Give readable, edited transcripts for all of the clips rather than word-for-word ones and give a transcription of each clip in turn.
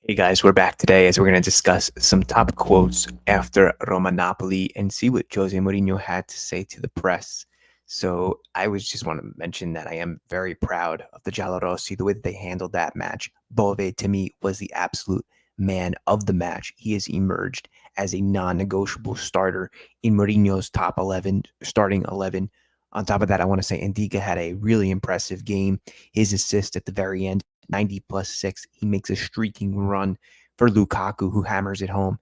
Hey guys, we're back today as we're going to discuss some top quotes after Roma Napoli and see what Jose Mourinho had to say to the press. So I was just want to mention that I am very proud of the Giallorossi, the way that they handled that match. Bove to me was the absolute man of the match. He has emerged as a non-negotiable starter in Mourinho's top 11, starting 11. On top of that, I want to say Indica had a really impressive game. His assist at the very end 90 plus 6. He makes a streaking run for Lukaku, who hammers it home.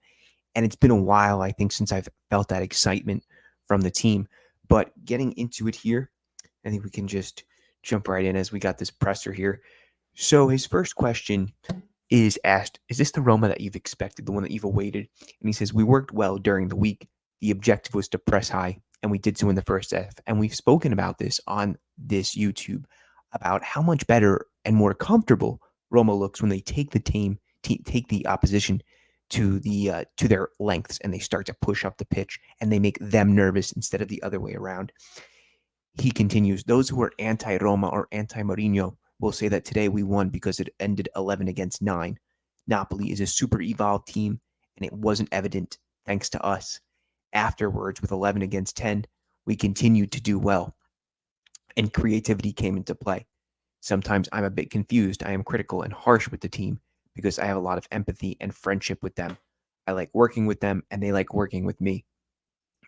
And it's been a while, I think, since I've felt that excitement from the team. But getting into it here, I think we can just jump right in as we got this presser here. So his first question is asked, is this the Roma that you've expected, the one that you've awaited? And he says, we worked well during the week. The objective was to press high, and we did so in the first half. And we've spoken about this on this YouTube about how much better and more comfortable Roma looks when they take the take the opposition to their lengths and they start to push up the pitch and they make them nervous instead of the other way around. He continues, those who are anti-Roma or anti-Mourinho will say that today we won because it ended 11 against 9. Napoli is a super evolved team, and it wasn't evident thanks to us. Afterwards, with 11 against 10, we continued to do well, and creativity came into play. Sometimes I'm a bit confused. I am critical and harsh with the team because I have a lot of empathy and friendship with them. I like working with them, and they like working with me.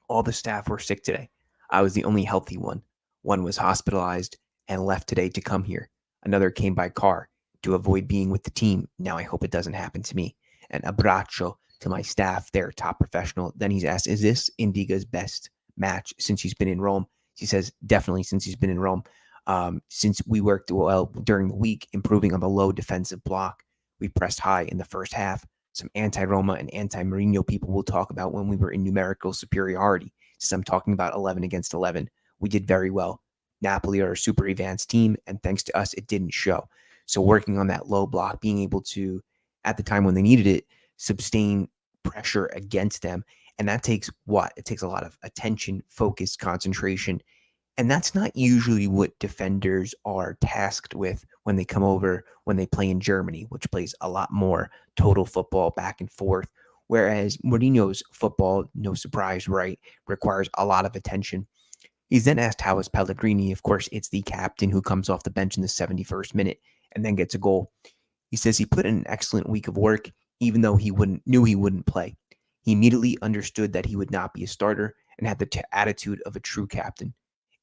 All the staff were sick today. I was the only healthy one. One was hospitalized and left today to come here. Another came by car to avoid being with the team. Now I hope it doesn't happen to me. And abbraccio to my staff, their top professional. Then he's asked, is this Indiga's best match since he's been in Rome? He says, definitely since he's been in Rome. Since we worked well during the week, improving on the low defensive block. We pressed high in the first half. Some anti-Roma and anti-Mourinho people will talk about when we were in numerical superiority. Since I'm talking about 11 against 11, we did very well. Napoli are a super advanced team, and thanks to us, it didn't show. So working on that low block, being able to, at the time when they needed it, sustain pressure against them. And that takes what? It takes a lot of attention, focus, concentration, and that's not usually what defenders are tasked with when they come over, when they play in Germany, which plays a lot more total football back and forth. Whereas Mourinho's football, no surprise, right, requires a lot of attention. He's then asked how is Pellegrini. Of course, it's the captain who comes off the bench in the 71st minute and then gets a goal. He says he put in an excellent week of work, even though knew he wouldn't play. He immediately understood that he would not be a starter and had the attitude of a true captain.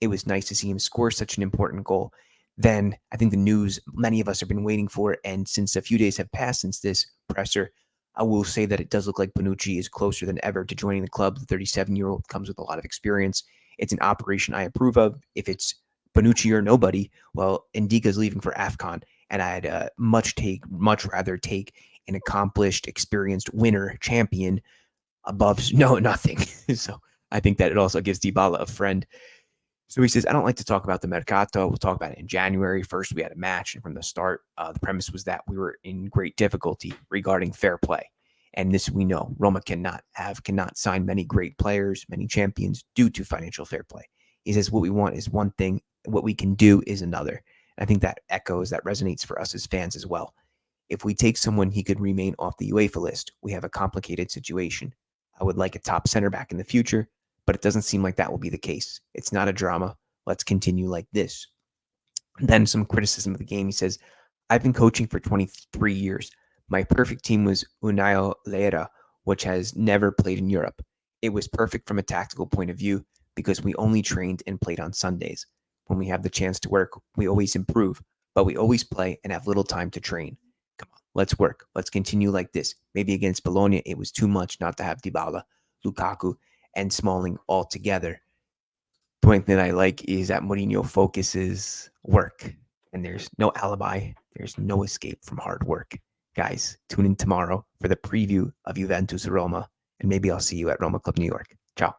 It was nice to see him score such an important goal. Then I think the news many of us have been waiting for, and since a few days have passed since this presser, I will say that it does look like Bonucci is closer than ever to joining the club. The 37-year-old comes with a lot of experience. It's an operation I approve of. If it's Bonucci or nobody, well, Indica's leaving for AFCON, and I'd much rather take an accomplished, experienced winner, champion above nothing. So I think that it also gives Dybala a friend. So he says, I don't like to talk about the Mercato. We'll talk about it in January. First, we had a match, and from the start, the premise was that we were in great difficulty regarding fair play. And this we know Roma cannot sign many great players, many champions due to financial fair play. He says, what we want is one thing, what we can do is another. And I think that resonates for us as fans as well. If we take someone he could remain off the UEFA list, we have a complicated situation. I would like a top center back in the future, but it doesn't seem like that will be the case. It's not a drama. Let's continue like this. And then some criticism of the game. He says, I've been coaching for 23 years. My perfect team was Unai Leira, which has never played in Europe. It was perfect from a tactical point of view because we only trained and played on Sundays. When we have the chance to work, we always improve, but we always play and have little time to train. Come on, let's work. Let's continue like this. Maybe against Bologna, it was too much not to have Dybala, Lukaku, and Smalling all together. The one thing that I like is that Mourinho focuses work, and there's no alibi. There's no escape from hard work. Guys, tune in tomorrow for the preview of Juventus Roma, and maybe I'll see you at Roma Club New York. Ciao.